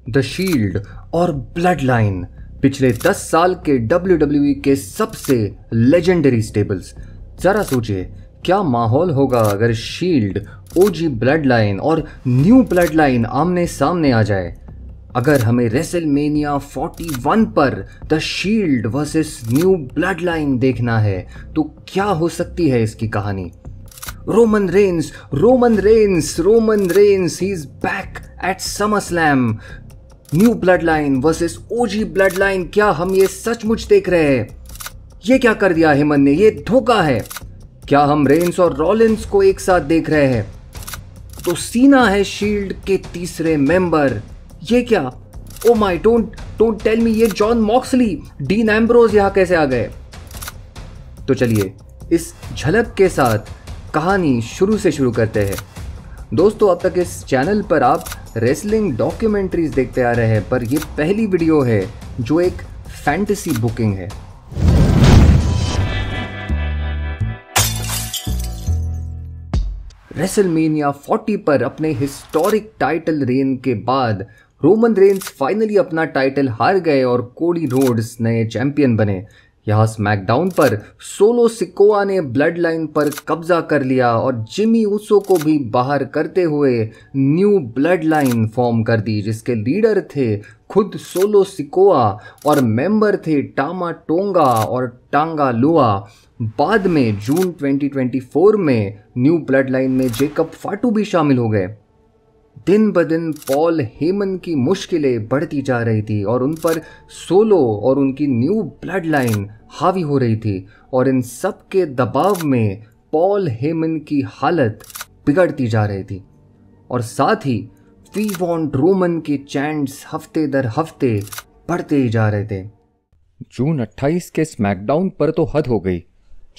The shield और blood line पिछले 10 साल के WWE के सबसे लेजेंडरी स्टेबल्स। जरा सोचिए क्या माहौल होगा अगर शील्ड, ओजी ब्लड लाइन और न्यू ब्लड लाइन आमने सामने आ जाए। अगर हमें रेसलमेनिया 41 पर the Shield versus new blood line देखना है तो क्या हो सकती है इसकी कहानी। Roman Reigns, he is back at SummerSlam. New blood line versus OG blood line, क्या हम ये सचमुच देख रहे हैं? ये क्या कर दिया हेमन ने, ये धोखा है। क्या हम रेंस और रॉलिंस को एक साथ देख रहे हैं? तो सीना है शील्ड के तीसरे मेंबर। ये क्या? Oh my, don't tell me ये जॉन मॉक्सली, डीन एम्ब्रोज यहां कैसे आ गए? तो चलिए इस झलक के साथ कहानी शुरू से शुरू करते हैं। दोस्तों, अब तक इस चैनल पर आप रेसलिंग डॉक्यूमेंट्रीज देखते आ रहे हैं, पर ये पहली वीडियो है जो एक फैंटेसी बुकिंग है। रेसलमेनिया 40 पर अपने हिस्टोरिक टाइटल रेन के बाद रोमन रेंस फाइनली अपना टाइटल हार गए और कोडी रोड्स नए चैंपियन बने। यहाँ स्मैकडाउन पर सोलो सिकोआ ने ब्लड लाइन पर कब्जा कर लिया और जिमी ऊसो को भी बाहर करते हुए न्यू ब्लड लाइन फॉर्म कर दी, जिसके लीडर थे खुद सोलो सिकोआ और मेंबर थे टामा टोंगा और टांगा लुआ। बाद में जून 2024 में न्यू ब्लड लाइन में जेकब फाटू भी शामिल हो गए। दिन ब दिन पॉल हेमन की मुश्किलें बढ़ती जा रही थी और उन पर सोलो और उनकी न्यू ब्लड लाइन हावी हो रही थी, और इन सब के दबाव में पॉल हेमन की हालत बिगड़ती जा रही थी। और साथ ही वी वांट रोमन के चैंट्स हफ्ते दर हफ्ते बढ़ते ही जा रहे थे। जून 28 के स्मैकडाउन पर तो हद हो गई।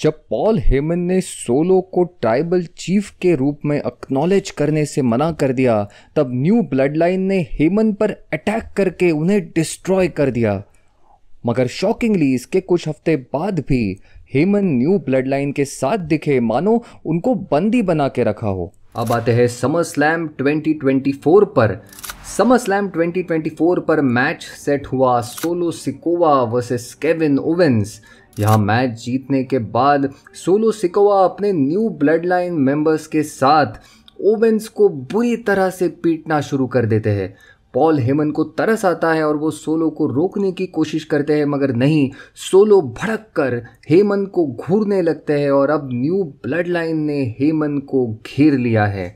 जब पॉल हेमन ने सोलो को ट्राइबल चीफ के रूप में एक्नॉलेज करने से मना कर दिया, तब न्यू ब्लड लाइन ने हेमन पर अटैक करके उन्हें डिस्ट्रॉय कर दिया। मगर शॉकिंगली इसके कुछ हफ्ते बाद भी हेमन न्यू ब्लड लाइन के साथ दिखे मानो उनको बंदी बना के रखा हो। अब आते हैं समरस्लैम 2024 पर। समरस्लैम 2024 पर मैच सेट हुआ solo Sikoa versus Kevin Owens. यहाँ मैच जीतने के बाद सोलो सिकोआ अपने न्यू ब्लड लाइन मेंबर्स के साथ ओवेंस को बुरी तरह से पीटना शुरू कर देते हैं। पॉल हेमन को तरस आता है और वो सोलो को रोकने की कोशिश करते हैं, मगर नहीं, सोलो भड़क कर हेमन को घूरने लगते हैं और अब न्यू ब्लड लाइन ने हेमन को घेर लिया है।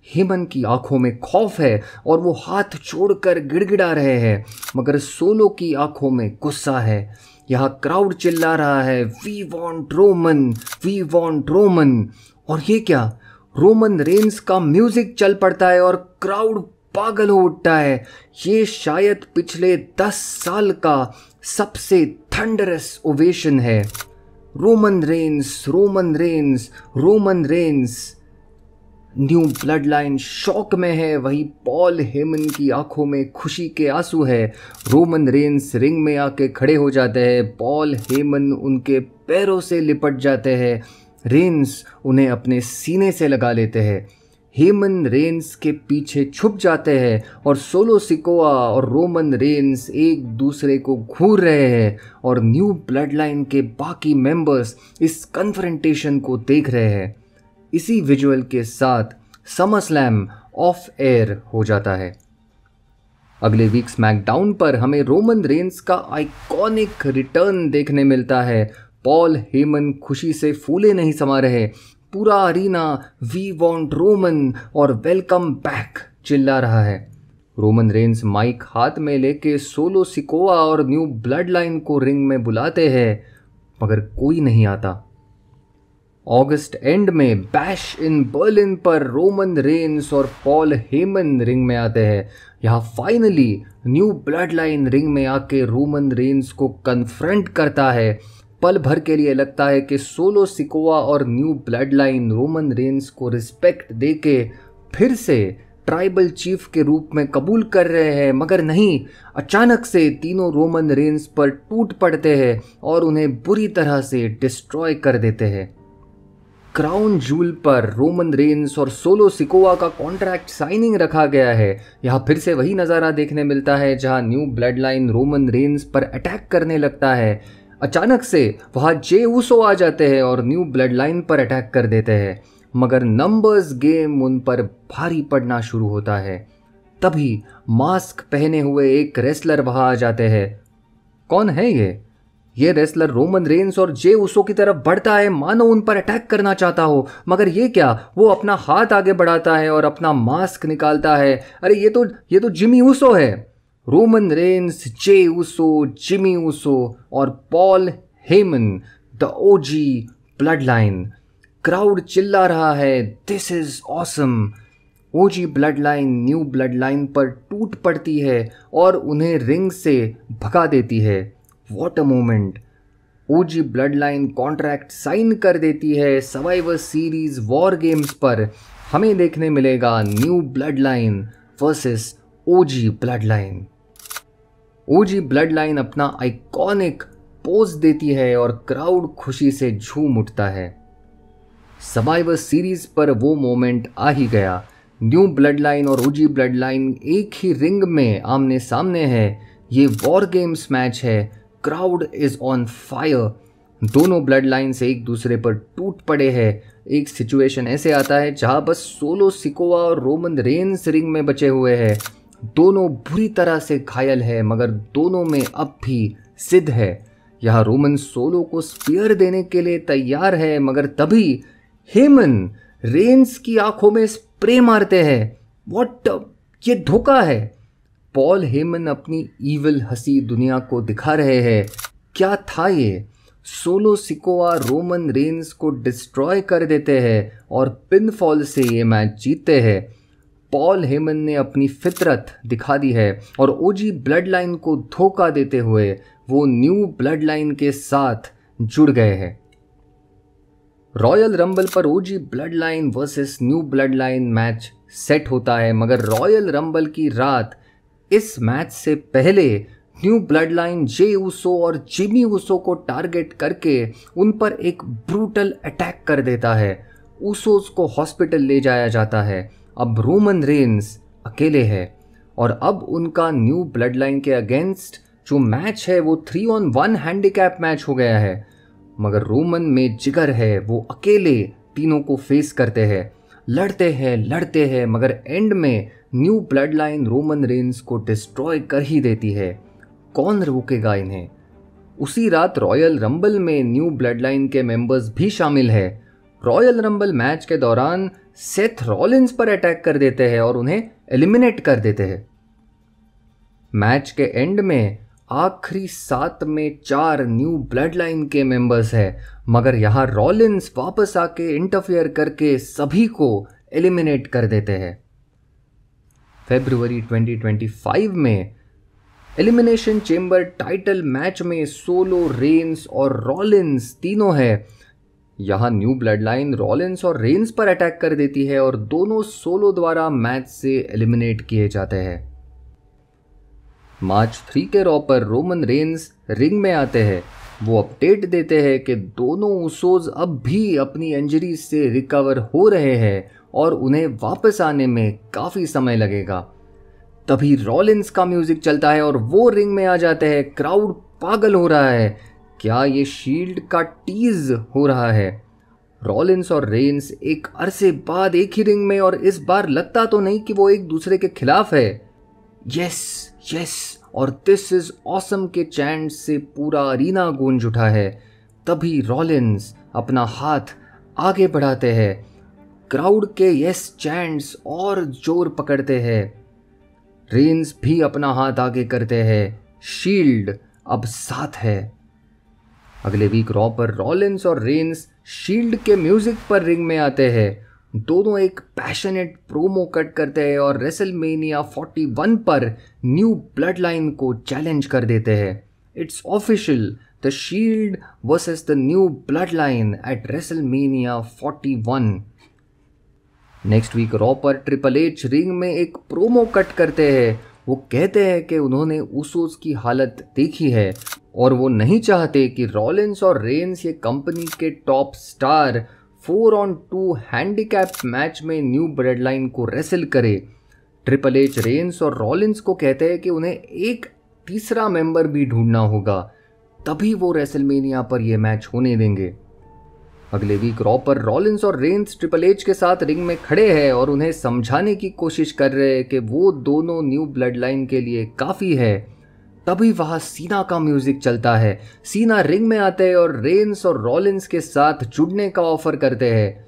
हेमन की आंखों में खौफ है और वो हाथ छोड़कर गिड़गिड़ा रहे हैं, मगर सोलो की आंखों में गुस्सा है। यहाँ क्राउड चिल्ला रहा है, we want Roman, we want Roman. और ये क्या, रोमन रेंस का म्यूजिक चल पड़ता है और क्राउड पागल हो उठता है। ये शायद पिछले 10 साल का सबसे थंडरस ओवेशन है। Roman Reigns, Roman Reigns, Roman Reigns. New blood line shock में है, वही पॉल हेमन की आंखों में खुशी के आंसू है। रोमन रेंस रिंग में आके खड़े हो जाते हैं, पॉल हेमन उनके पैरों से लिपट जाते हैं, रेंस उन्हें अपने सीने से लगा लेते हैं। हेमन रेंस के पीछे छुप जाते हैं और सोलो सिकोआ और रोमन रेंस एक दूसरे को घूर रहे हैं और न्यू ब्लड लाइन के बाकी मेंबर्स इस कन्फ्रंटेशन को देख रहे हैं। इसी विजुअल के साथ समरस्लैम ऑफ एयर हो जाता है। अगले वीक स्मैकडाउन पर हमें रोमन रेंस का आइकॉनिक रिटर्न देखने मिलता है। पॉल हेमन खुशी से फूले नहीं समा रहे, पूरा अरीना वी वांट रोमन और वेलकम बैक चिल्ला रहा है। रोमन रेंस माइक हाथ में लेके सोलो सिकोआ और न्यू ब्लड लाइन को रिंग में बुलाते हैं, मगर कोई नहीं आता। अगस्त एंड में बैश इन बर्लिन पर रोमन रेंस और पॉल हेमन रिंग में आते हैं। यहाँ finally new blood line ring में आके रोमन रेंस को कन्फ्रंट करता है। पल भर के लिए लगता है कि सोलो सिकोआ और new blood line Roman Reigns को रिस्पेक्ट देके फिर से ट्राइबल चीफ के रूप में कबूल कर रहे हैं, मगर नहीं, अचानक से तीनों रोमन रेंस पर टूट पड़ते हैं और उन्हें बुरी तरह से डिस्ट्रॉय कर देते हैं। क्राउन जूल पर रोमन रेंस और सोलो सिकोवा का कॉन्ट्रैक्ट साइनिंग रखा गया है। यहाँ फिर से वही नज़ारा देखने मिलता है जहाँ new blood line Roman Reigns पर अटैक करने लगता है। अचानक से वहाँ जे ऊसो आ जाते हैं और न्यू ब्लड लाइन पर अटैक कर देते हैं, मगर नंबर्स गेम उन पर भारी पड़ना शुरू होता है। तभी मास्क पहने हुए एक रेसलर वहाँ आ जाते हैं। कौन है ये रेसलर रोमन रेंस और जे ऊसो की तरफ बढ़ता है, मानो उन पर अटैक करना चाहता हो, मगर ये क्या, वो अपना हाथ आगे बढ़ाता है और अपना मास्क निकालता है। अरे ये तो जिमी ऊसो है। Roman Reigns, Jey Uso, Jimmy Uso और Paul Heyman, the OG blood line. Crowd चिल्ला रहा है, this is awesome. OG blood line new blood line पर टूट पड़ती है और उन्हें रिंग से भगा देती है। What a moment. OG blood line contract sign कर देती है। सर्वाइवर सीरीज वॉर गेम्स पर हमें देखने मिलेगा न्यू ब्लड लाइन वर्सेस ओजी ब्लड लाइन। ओजी ब्लड लाइन अपना आइकॉनिक पोज देती है और क्राउड खुशी से झूम उठता है। सर्वाइवर सीरीज पर वो मोमेंट आ ही गया। न्यू ब्लड लाइन और ओजी ब्लड लाइन एक ही रिंग में आमने सामने है। ये वॉर गेम्स मैच है। Crowd is on fire. दोनों ब्लड लाइन से एक दूसरे पर टूट पड़े हैं। एक सिचुएशन ऐसे आता है जहां बस सोलो सिकोवा और रोमन रेंस रिंग में बचे हुए हैं। दोनों बुरी तरह से घायल है, मगर दोनों में अब भी जिद है। यह रोमन सोलो को स्पीयर देने के लिए तैयार है, मगर तभी हेमन रेंस की आंखों में स्प्रे मारते हैं। व्हाट, ये धोखा है। पॉल हेमन अपनी ईविल हंसी दुनिया को दिखा रहे हैं। क्या था ये? सोलो सिकोवा रोमन रेंस को डिस्ट्रॉय कर देते हैं और पिनफॉल से ये मैच जीतते हैं। पॉल हेमन ने अपनी फितरत दिखा दी है और ओजी ब्लड लाइन को धोखा देते हुए वो न्यू ब्लड लाइन के साथ जुड़ गए हैं। रॉयल रंबल पर OG blood line versus new blood line match set होता है, मगर रॉयल रंबल की रात इस मैच से पहले new blood line Jey Uso और जिमी ऊसो को टारगेट करके उन पर एक ब्रूटल अटैक कर देता है। ऊसोस को हॉस्पिटल ले जाया जाता है। अब रोमन रेंस अकेले है और अब उनका न्यू ब्लड लाइन के अगेंस्ट जो मैच है वो 3-on-1 हैंडीकैप मैच हो गया है, मगर रोमन में जिगर है। वो अकेले तीनों को फेस करते हैं, लड़ते हैं, मगर एंड में new blood line Roman Reigns को डिस्ट्रॉय कर ही देती है। कौन रोकेगा इन्हें? उसी रात रॉयल रंबल में न्यू ब्लड लाइन के मेंबर्स भी शामिल है। रॉयल रंबल मैच के दौरान सेथ रॉलिंस पर अटैक कर देते हैं और उन्हें एलिमिनेट कर देते हैं। मैच के एंड में आखिरी 7 में 4 न्यू ब्लड लाइन के मेंबर्स है, मगर यहाँ रॉलिंस वापस आके इंटरफियर करके सभी को एलिमिनेट कर देते हैं। फरवरी 2025 में एलिमिनेशन चेंबर टाइटल मैच में सोलो, रेंस और रॉलिंस तीनों है। यहाँ न्यू ब्लड लाइन रॉलिंस और रेंस पर अटैक कर देती है और दोनों सोलो द्वारा मैच से एलिमिनेट किए जाते हैं। मार्च 3 के रॉ पर रोमन रेंस रिंग में आते हैं। वो अपडेट देते हैं कि दोनों ऊसोज अब भी अपनी इंजरी से रिकवर हो रहे हैं और उन्हें वापस आने में काफ़ी समय लगेगा। तभी रॉलिंस का म्यूजिक चलता है और वो रिंग में आ जाते हैं। क्राउड पागल हो रहा है। क्या ये शील्ड का टीज हो रहा है? रॉलिंस और रेंस एक अरसे बाद एक ही रिंग में, और इस बार लगता तो नहीं कि वो एक दूसरे के खिलाफ है। यस और दिस इज ऑसम के चैंट से पूरा अरीना गूंज उठा है। तभी रॉलिंस अपना हाथ आगे बढ़ाते हैं। क्राउड के यस चैंट्स और जोर पकड़ते हैं। रेंस भी अपना हाथ आगे करते हैं। शील्ड अब साथ है। अगले वीक रॉ पर रॉलिंस और रेंस शील्ड के म्यूजिक पर रिंग में आते हैं। दोनों एक पैशनेट प्रोमो कट करते हैं और रेसलमेनिया 41 पर न्यू ब्लड लाइन को चैलेंज कर देते हैं। It's official, the Shield versus the new blood line at WrestleMania 41। Next week Raw पर ट्रिपल एच रिंग में एक प्रोमो कट करते हैं। वो कहते हैं कि उन्होंने ऊसोस की हालत देखी है और वो नहीं चाहते कि रॉलिंस और रेंस ये कंपनी के top star 4-on-2 handicap match में न्यू ब्लड लाइन को रेसल करे। ट्रिपल एच रेंस और रॉलिंस को कहते हैं कि उन्हें एक तीसरा मेंबर भी ढूंढना होगा, तभी वो रेसलमेनिया पर यह मैच होने देंगे। अगले वीक रॉ पर रॉलिंस और रेंस ट्रिपल एच के साथ रिंग में खड़े हैं और उन्हें समझाने की कोशिश कर रहे हैं कि वो दोनों न्यू ब्लड लाइन के लिए काफ़ी है। तभी वहाँ सीना का म्यूजिक चलता है। सीना रिंग में आते हैं और रेंस और रॉलिंस के साथ जुड़ने का ऑफर करते हैं।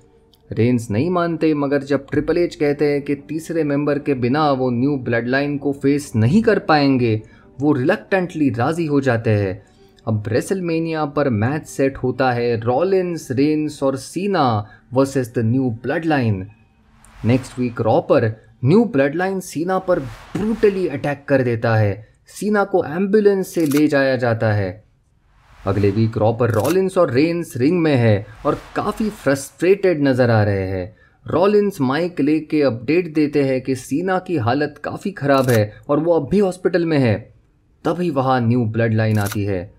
रेंस नहीं मानते, मगर जब ट्रिपल एच कहते हैं कि तीसरे मेंबर के बिना वो न्यू ब्लड लाइन को फेस नहीं कर पाएंगे, वो रिलक्टेंटली राजी हो जाते हैं। अब रेसलमेनिया पर मैच सेट होता है रॉलिंस, रेंस और Cena versus the new blood line. Next week Raw पर न्यू ब्लड लाइन सीना पर ब्रूटली अटैक कर देता है। सीना को एम्बुलेंस से ले जाया जाता है। अगले वीक रॉ पर रॉलिंस और रेंस रिंग में है और काफ़ी फ्रस्ट्रेटेड नज़र आ रहे हैं। रॉलिंस माइक लेके अपडेट देते हैं कि सीना की हालत काफ़ी ख़राब है और वो अब भी हॉस्पिटल में है। तभी वहाँ न्यू ब्लड लाइन आती है।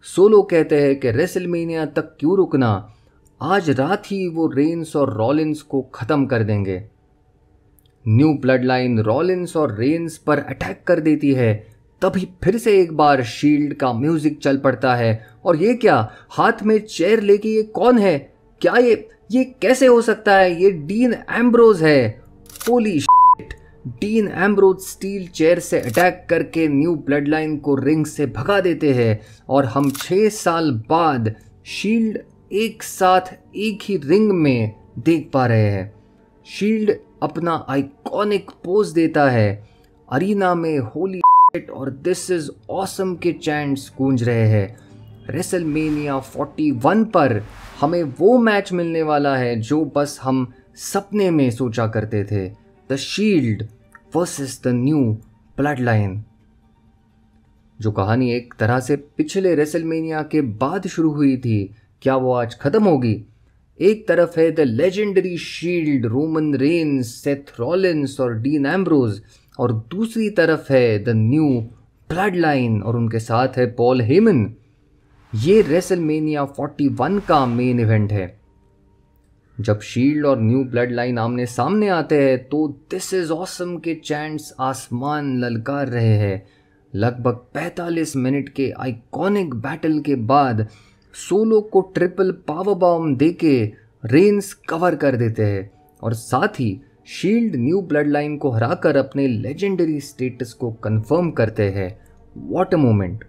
सोलो कहते हैं कि रेसलमेनिया तक क्यों रुकना, आज रात ही वो रेंस और रॉलिंस को ख़त्म कर देंगे। न्यू ब्लड लाइन रॉलिंस और रेंस पर अटैक कर देती है। तभी फिर से एक बार शील्ड का म्यूजिक चल पड़ता है। और ये क्या, हाथ में चेयर लेके ये कौन है? क्या ये कैसे हो सकता है? ये डीन एम्ब्रोज है। Holy shit! Dean Ambrose steel chair से अटैक करके न्यू ब्लड लाइन को रिंग से भगा देते हैं और हम 6 साल बाद शील्ड एक साथ एक ही रिंग में देख पा रहे हैं। शील्ड अपना आइकॉनिक पोज देता है। अरीना में होली और दिस इज ऑसम के चैंट्स गूंज रहे हैं। रेसलमेनिया 41 पर हमें वो मैच मिलने वाला है जो बस हम सपने में सोचा करते थे, the Shield versus the new blood line. जो कहानी एक तरह से पिछले रेसलमेनिया के बाद शुरू हुई थी, क्या वो आज खत्म होगी? एक तरफ है the legendary shield, Roman Reigns, Seth Rollins और डीन एम्ब्रोज, और दूसरी तरफ है द न्यू ब्लड लाइन और उनके साथ है पॉल हेमन। ये रेसलमेनिया 41 का मेन इवेंट है। जब शील्ड और न्यू ब्लड लाइन आमने सामने आते हैं तो दिस इज ऑसम के चैंट्स आसमान ललकार रहे हैं। लगभग 45 मिनट के आइकॉनिक बैटल के बाद सोलो को ट्रिपल पावर बॉम्ब देके रेंस कवर कर देते हैं और साथ ही शील्ड न्यू ब्लड लाइन को हराकर अपने लेजेंडरी स्टेटस को कंफर्म करते हैं। What a moment!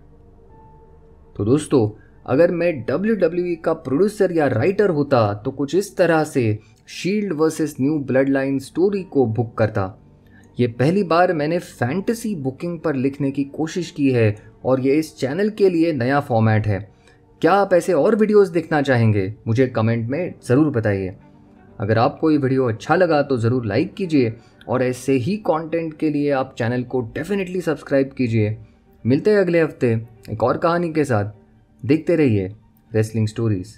तो दोस्तों, अगर मैं WWE का प्रोड्यूसर या राइटर होता तो कुछ इस तरह से shield versus new blood line story को बुक करता। ये पहली बार मैंने फैंटेसी बुकिंग पर लिखने की कोशिश की है और ये इस चैनल के लिए नया फॉर्मेट है। क्या आप ऐसे और वीडियोस देखना चाहेंगे? मुझे कमेंट में ज़रूर बताइए। अगर आपको ये वीडियो अच्छा लगा तो ज़रूर लाइक कीजिए और ऐसे ही कंटेंट के लिए आप चैनल को डेफिनेटली सब्सक्राइब कीजिए। मिलते हैं अगले हफ्ते एक और कहानी के साथ। देखते रहिए रेसलिंग स्टोरीज।